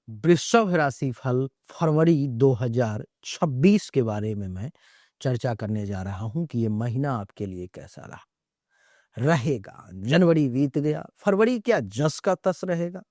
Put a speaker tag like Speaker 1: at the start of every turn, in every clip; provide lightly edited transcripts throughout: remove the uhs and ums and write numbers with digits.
Speaker 1: वृषभ राशि फल फरवरी 2026 के बारे में मैं चर्चा करने जा रहा हूं कि ये महीना आपके लिए कैसा रहेगा। जनवरी बीत गया, फरवरी क्या जस का तस रहेगा?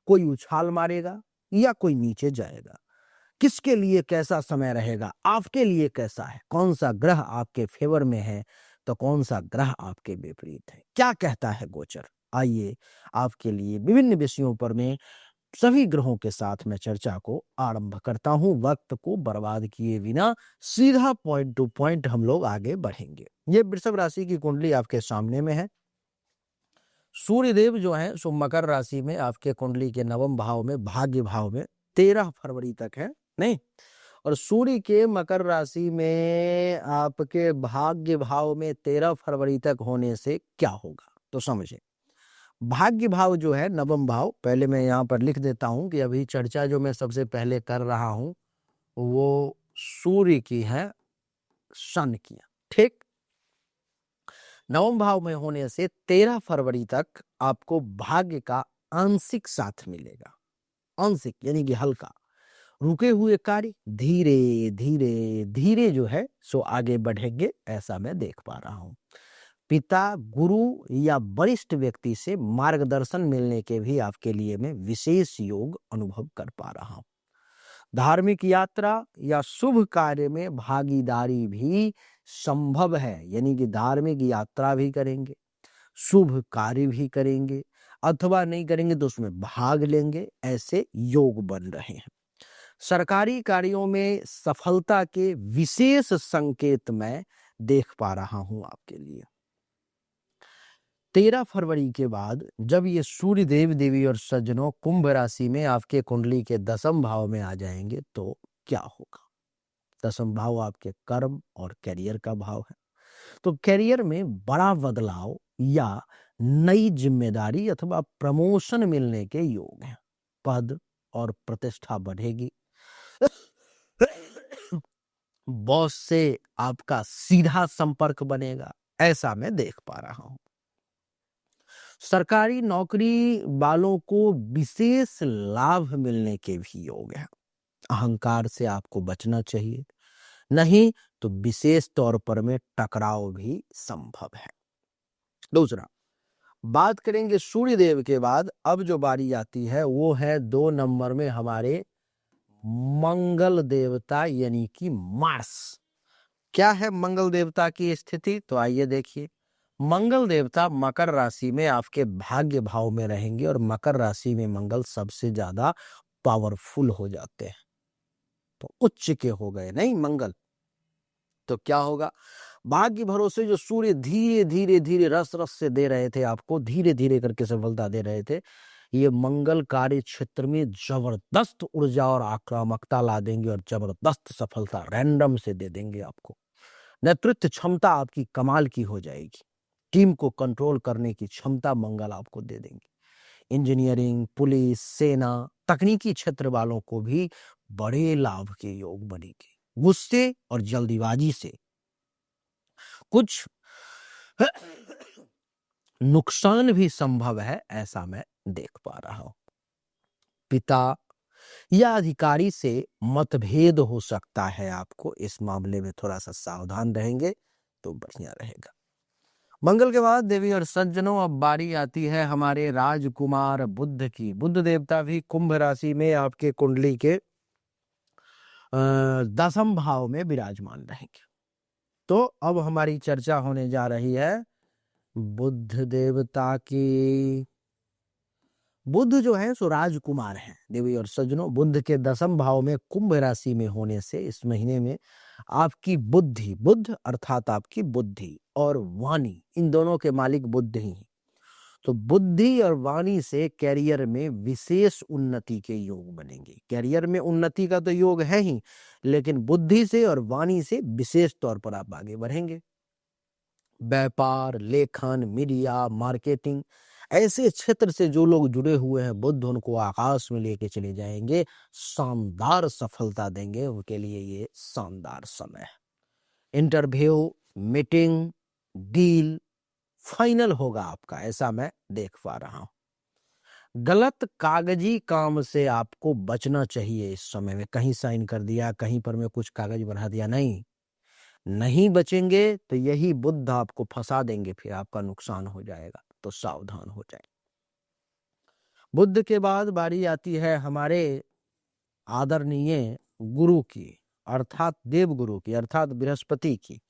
Speaker 1: कोई उछाल मारेगा या कोई नीचे जाएगा? किसके लिए कैसा समय रहेगा? आपके लिए कैसा है? कौन सा ग्रह आपके फेवर में है तो कौन सा ग्रह आपके विपरीत है? क्या कहता है गोचर? आइए आपके लिए विभिन्न विषयों पर मैं सभी ग्रहों के साथ मैं चर्चा को आरंभ करता हूं। वक्त को बर्बाद किए बिना सीधा पॉइंट टू पॉइंट हम लोग आगे बढ़ेंगे। ये वृषभ राशि की कुंडली आपके सामने में है। सूर्यदेव जो है सो मकर राशि में आपके कुंडली के नवम भाव में, भाग्य भाव में 13 फरवरी तक है नहीं। और सूर्य के मकर राशि में आपके भाग्य भाव में 13 फरवरी तक होने से क्या होगा तो समझे। भाग्य भाव जो है नवम भाव, पहले मैं यहाँ पर लिख देता हूं कि अभी चर्चा जो मैं सबसे पहले कर रहा हूं वो सूर्य की है, सन की है, ठीक। नवम भाव में होने से 13 फरवरी तक आपको भाग्य का आंशिक साथ मिलेगा। आंशिक यानी कि हल्का। रुके हुए कार्य धीरे धीरे धीरे जो है सो आगे बढ़ेंगे, ऐसा मैं देख पा रहा हूं। पिता, गुरु या वरिष्ठ व्यक्ति से मार्गदर्शन मिलने के भी आपके लिए मैं विशेष योग अनुभव कर पा रहा हूं। धार्मिक यात्रा या शुभ कार्य में भागीदारी भी संभव है, यानी कि धार्मिक यात्रा भी करेंगे, शुभ कार्य भी करेंगे, अथवा नहीं करेंगे तो उसमें भाग लेंगे, ऐसे योग बन रहे हैं। सरकारी कार्यों में सफलता के विशेष संकेत मैं देख पा रहा हूं आपके लिए। 13 फरवरी के बाद जब ये सूर्य देव देवी और सज्जनों कुंभ राशि में आपके कुंडली के 10वें भाव में आ जाएंगे तो क्या होगा। 10वां भाव आपके कर्म और कैरियर का भाव है। तो कैरियर में बड़ा बदलाव या नई जिम्मेदारी अथवा प्रमोशन मिलने के योग हैं। पद और प्रतिष्ठा बढ़ेगी। बॉस से आपका सीधा संपर्क बनेगा, ऐसा मैं देख पा रहा हूं। सरकारी नौकरी वालों को विशेष लाभ मिलने के भी योग है। अहंकार से आपको बचना चाहिए, नहीं तो विशेष तौर पर में टकराव भी संभव है। दूसरा, बात करेंगे सूर्य देव के बाद अब जो बारी आती है वो है 2 नंबर में हमारे मंगल देवता यानी कि मार्स। क्या है मंगल देवता की स्थिति तो आइए देखिए। मंगल देवता मकर राशि में आपके भाग्य भाव में रहेंगे और मकर राशि में मंगल सबसे ज्यादा पावरफुल हो जाते हैं, तो उच्च के हो गए नहीं मंगल। तो क्या होगा, भाग्य भरोसे जो सूर्य धीरे धीरे धीरे रस रस से दे रहे थे आपको, धीरे धीरे करके सफलता दे रहे थे, ये मंगल कार्य क्षेत्र में जबरदस्त ऊर्जा और आक्रामकता ला देंगे और जबरदस्त सफलता रैंडम से दे देंगे आपको। नेतृत्व क्षमता आपकी कमाल की हो जाएगी। टीम को कंट्रोल करने की क्षमता मंगल आपको दे देंगे। इंजीनियरिंग, पुलिस, सेना, तकनीकी क्षेत्र वालों को भी बड़े लाभ के योग बनेंगे। गुस्से और जल्दीबाजी से कुछ नुकसान भी संभव है, ऐसा मैं देख पा रहा हूं। पिता या अधिकारी से मतभेद हो सकता है, आपको इस मामले में थोड़ा सा सावधान रहेंगे तो बढ़िया रहेगा। मंगल के बाद देवी और सज्जनों अब बारी आती है हमारे राजकुमार बुध की। बुध देवता भी कुंभ राशि में आपके कुंडली के 10वें भाव में विराजमान रहेंगे। तो अब हमारी चर्चा होने जा रही है बुध देवता की। बुध जो है सो राजकुमार है देवी और सज्जनों। बुध के 10वें भाव में कुंभ राशि में होने से इस महीने में आपकी बुद्धि, बुध अर्थात आपकी बुद्धि और वाणी, इन दोनों के मालिक बुध ही हैं। तो बुद्धि और वाणी से कैरियर में विशेष उन्नति के योग बनेंगे। कैरियर में उन्नति का तो योग है ही, लेकिन बुद्धि से और वाणी से विशेष तौर पर आप आगे बढ़ेंगे। व्यापार, लेखन, मीडिया, मार्केटिंग, ऐसे क्षेत्र से जो लोग जुड़े हुए हैं बुध उनको आकाश में लेके चले जाएंगे, शानदार सफलता देंगे। उनके लिए ये शानदार समय है। इंटरव्यू, मीटिंग, डील फाइनल होगा आपका, ऐसा मैं देख पा रहा हूं। गलत कागजी काम से आपको बचना चाहिए। इस समय में कहीं साइन कर दिया, कहीं पर में कुछ कागज बढ़ा दिया, नहीं बचेंगे तो यही बुद्ध आपको फंसा देंगे, फिर आपका नुकसान हो जाएगा, तो सावधान हो जाए। बुद्ध के बाद बारी आती है हमारे आदरणीय गुरु की, अर्थात देव गुरु की, अर्थात बृहस्पति की।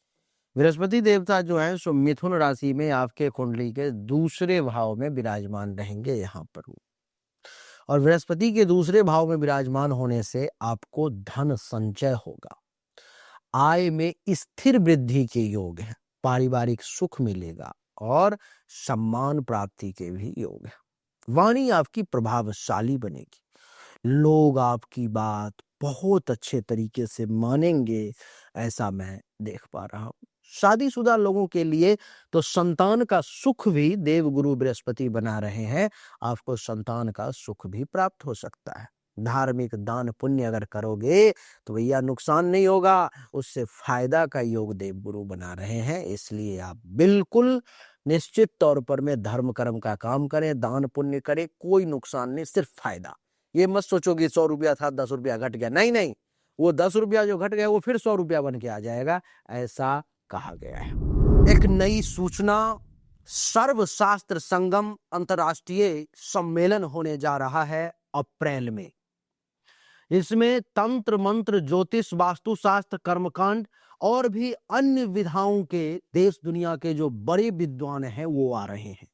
Speaker 1: बृहस्पति देवता जो है सो मिथुन राशि में आपके कुंडली के दूसरे भाव में विराजमान रहेंगे यहाँ पर। और बृहस्पति के दूसरे भाव में विराजमान होने से आपको धन संचय होगा, आय में स्थिर वृद्धि के योग है, पारिवारिक सुख मिलेगा और सम्मान प्राप्ति के भी योग है। वाणी आपकी प्रभावशाली बनेगी, लोग आपकी बात बहुत अच्छे तरीके से मानेंगे, ऐसा मैं देख पा रहा हूं। शादीशुदा लोगों के लिए तो संतान का सुख भी देव गुरु बृहस्पति बना रहे हैं, आपको संतान का सुख भी प्राप्त हो सकता है। धार्मिक दान पुण्य अगर करोगे तो भैया नुकसान नहीं होगा, उससे फायदा का योग देव गुरु बना रहे हैं। इसलिए आप बिल्कुल निश्चित तौर पर में धर्म कर्म का काम करें, दान पुण्य करें, कोई नुकसान नहीं, सिर्फ फायदा। ये मत सोचो कि 100 रुपया था 10 रुपया घट गया, नहीं, वो 10 रुपया जो घट गया वो फिर 100 रुपया बन के आ जाएगा, ऐसा कहा गया है। एक नई सूचना, सर्वशास्त्र संगम अंतर्राष्ट्रीय सम्मेलन होने जा रहा है अप्रैल में। इसमें तंत्र मंत्र, ज्योतिष, वास्तुशास्त्र, कर्मकांड और भी अन्य विधाओं के देश दुनिया के जो बड़े विद्वान हैं वो आ रहे हैं।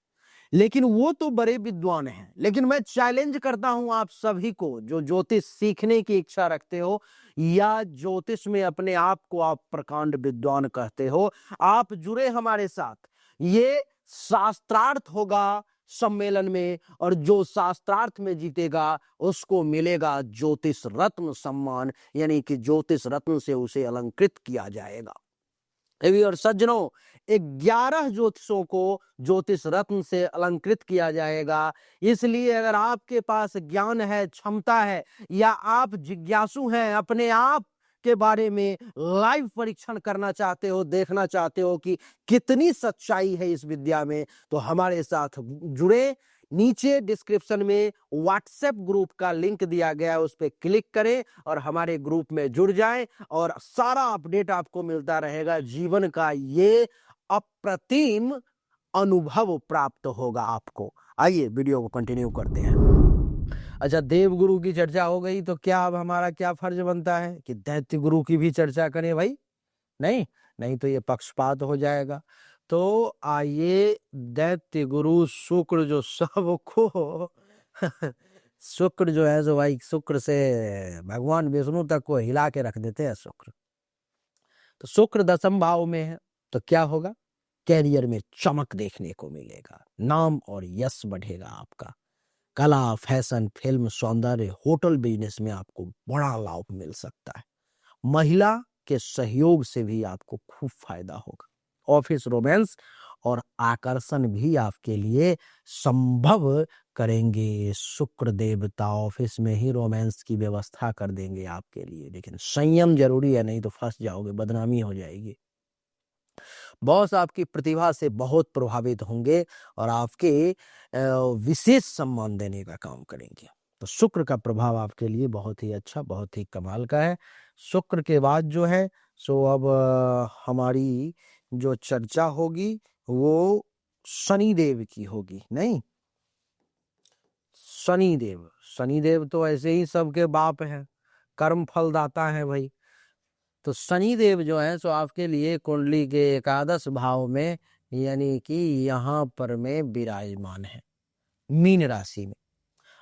Speaker 1: लेकिन वो तो बड़े विद्वान हैं, लेकिन मैं चैलेंज करता हूं आप सभी को, जो ज्योतिष सीखने की इच्छा रखते हो या ज्योतिष में अपने आप को आप प्रकांड विद्वान कहते हो, आप जुड़े हमारे साथ। ये शास्त्रार्थ होगा सम्मेलन में, और जो शास्त्रार्थ में जीतेगा उसको मिलेगा ज्योतिष रत्न सम्मान, यानी कि ज्योतिष रत्न से उसे अलंकृत किया जाएगा। और सज्जनों, 11 ज्योतिषों को ज्योतिष रत्न से अलंकृत किया जाएगा। इसलिए अगर आपके पास ज्ञान है, क्षमता है, या आप जिज्ञासु हैं, अपने आप के बारे में लाइव परीक्षण करना चाहते हो, देखना चाहते हो कि कितनी सच्चाई है इस विद्या में, तो हमारे साथ जुड़े। नीचे डिस्क्रिप्शन में व्हाट्सएप ग्रुप का लिंक दिया गया है, उस पर क्लिक करें और हमारे ग्रुप में जुड़ जाएं, और सारा अपडेट आपको मिलता रहेगा। जीवन का ये अप्रतिम अनुभव प्राप्त होगा आपको। आइए वीडियो को कंटिन्यू करते हैं। अच्छा, देव गुरु की चर्चा हो गई, तो क्या अब हमारा क्या फर्ज बनता है कि दैत्य गुरु की भी चर्चा करें भाई? नहीं तो ये पक्षपात हो जाएगा। तो आइए, दैत्य गुरु शुक्र जो सबको शुक्र जो है, जो भाई शुक्र से भगवान विष्णु तक को हिला के रख देते हैं शुक्र। तो शुक्र 10वें भाव में है, तो क्या होगा? कैरियर में चमक देखने को मिलेगा, नाम और यश बढ़ेगा आपका। कला, फैशन, फिल्म, सौंदर्य, होटल बिजनेस में आपको बड़ा लाभ मिल सकता है। महिला के सहयोग से भी आपको खूब फायदा होगा। ऑफिस रोमांस और आकर्षण भी आपके लिए संभव करेंगे शुक्र देवता। ऑफिस में ही रोमांस की व्यवस्था कर देंगे आपके लिए, लेकिन संयम जरूरी है, नहीं तो फंस जाओगे, बदनामी हो जाएगी। बॉस आपकी प्रतिभा से बहुत प्रभावित होंगे और आपके विशेष सम्मान देने का काम करेंगे। तो शुक्र का प्रभाव आपके लिए बहुत ही अच्छा, बहुत ही कमाल का है। शुक्र के बाद जो है सो अब हमारी जो चर्चा होगी वो शनिदेव की होगी। नहीं, शनिदेव तो ऐसे ही सबके बाप हैं, कर्म फलदाता है भाई। तो शनिदेव जो है सो आपके लिए कुंडली के एकादश भाव में, यानी कि यहाँ पर में विराजमान है मीन राशि में।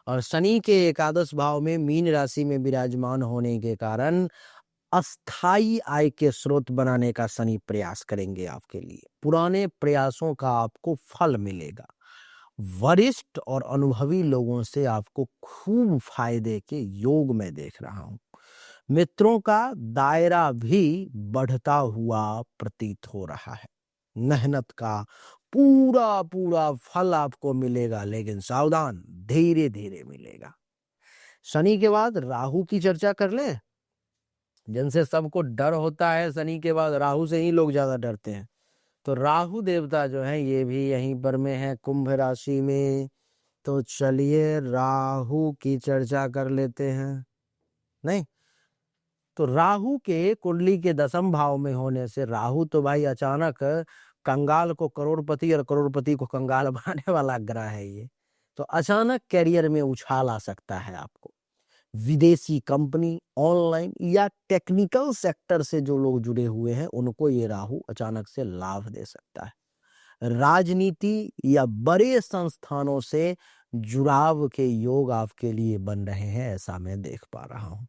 Speaker 1: और शनि के एकादश भाव में मीन राशि में विराजमान होने के कारण अस्थाई आय के स्रोत बनाने का शनि प्रयास करेंगे आपके लिए। पुराने प्रयासों का आपको फल मिलेगा। वरिष्ठ और अनुभवी लोगों से आपको खूब फायदे के योग में देख रहा हूं। मित्रों का दायरा भी बढ़ता हुआ प्रतीत हो रहा है। मेहनत का पूरा फल आपको मिलेगा, लेकिन सावधान, धीरे धीरे मिलेगा। शनि के बाद राहु की चर्चा कर लें। जिनसे सबको डर होता है, शनि के बाद राहु से ही लोग ज्यादा डरते हैं। तो राहु देवता जो है ये भी यहीं पर में है, कुंभ राशि में। तो चलिए राहु की चर्चा कर लेते हैं। नहीं तो राहु के कुंडली के 10वें भाव में होने से राहु तो भाई अचानक कंगाल को करोड़पति और करोड़पति को कंगाल बनाने वाला ग्रह है ये। तो अचानक कैरियर में उछाल आ सकता है आपको। विदेशी कंपनी, ऑनलाइन या टेक्निकल सेक्टर से जो लोग जुड़े हुए हैं उनको ये राहु अचानक से लाभ दे सकता है। राजनीति या बड़े संस्थानों से जुड़ाव के योग आपके लिए बन रहे हैं, ऐसा मैं देख पा रहा हूं।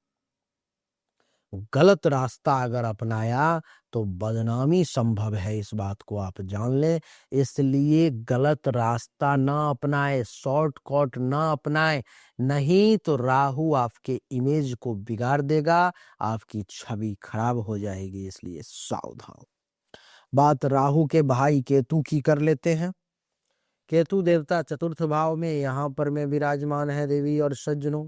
Speaker 1: गलत रास्ता अगर अपनाया तो बदनामी संभव है, इस बात को आप जान लें। इसलिए गलत रास्ता ना अपनाए, शॉर्टकट ना अपनाए, नहीं तो राहु आपके इमेज को बिगाड़ देगा, आपकी छवि खराब हो जाएगी, इसलिए सावधान। बात राहु के भाई केतु की कर लेते हैं। केतु देवता 4th भाव में यहाँ पर में विराजमान है देवी और सज्जनों।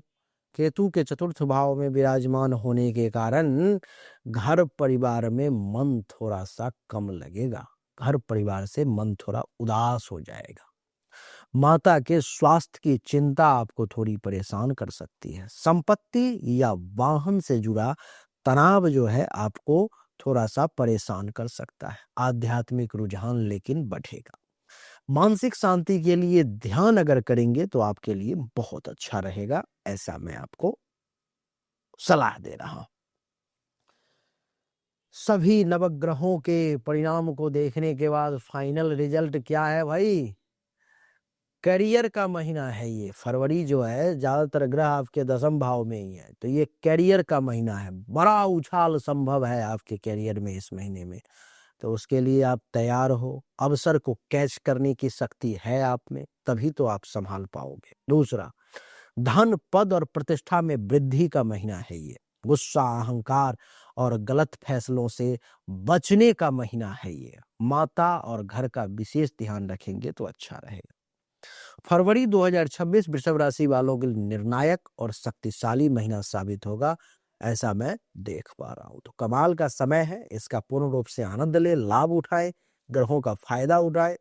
Speaker 1: केतु के 4th भाव में विराजमान होने के कारण घर परिवार में मन थोड़ा सा कम लगेगा, घर परिवार से मन थोड़ा उदास हो जाएगा। माता के स्वास्थ्य की चिंता आपको थोड़ी परेशान कर सकती है। संपत्ति या वाहन से जुड़ा तनाव जो है आपको थोड़ा सा परेशान कर सकता है। आध्यात्मिक रुझान लेकिन बढ़ेगा। मानसिक शांति के लिए ध्यान अगर करेंगे तो आपके लिए बहुत अच्छा रहेगा, ऐसा मैं आपको सलाह दे रहा हूं। सभी नवग्रहों के परिणाम को देखने के बाद फाइनल रिजल्ट क्या है भाई? करियर का महीना है ये। फरवरी जो है ज्यादातर ग्रह आपके 10वें भाव में ही है, तो ये करियर का महीना है। बड़ा उछाल संभव है आपके करियर में इस महीने में, तो उसके लिए आप तैयार हो। अवसर को कैच करने की शक्ति है आप में, तभी तो आप संभाल पाओगे। दूसरा, धन, पद और प्रतिष्ठा में वृद्धि का महीना है ये। गुस्सा, अहंकार और गलत फैसलों से बचने का महीना है ये। माता और घर का विशेष ध्यान रखेंगे तो अच्छा रहेगा। फरवरी 2026 वृषभ राशि वालों के लिए निर्णायक और शक्तिशाली महीना साबित होगा, ऐसा मैं देख पा रहा हूं। तो कमाल का समय है, इसका पूर्ण रूप से आनंद ले, लाभ उठाए, ग्रहों का फायदा उठाए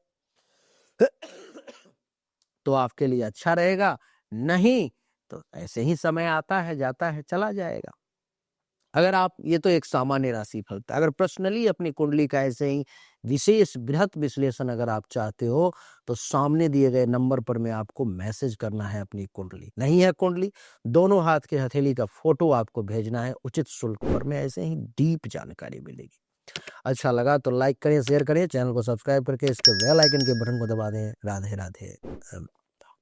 Speaker 1: तो आपके लिए अच्छा रहेगा। नहीं तो ऐसे ही समय आता है, जाता है, चला जाएगा। अगर आप, ये तो एक सामान्य राशि फल था, अगर पर्सनली अपनी कुंडली का ऐसे ही विशेष बृहत विश्लेषण अगर आप चाहते हो तो सामने दिए गए नंबर पर में आपको मैसेज करना है। अपनी कुंडली नहीं है कुंडली, दोनों हाथ के हथेली का फोटो आपको भेजना है। उचित शुल्क पर में ऐसे ही डीप जानकारी मिलेगी। अच्छा लगा तो लाइक करें, शेयर करें, चैनल को सब्सक्राइब करके इसके बेल आइकन के बटन को दबा दें। राधे राधे।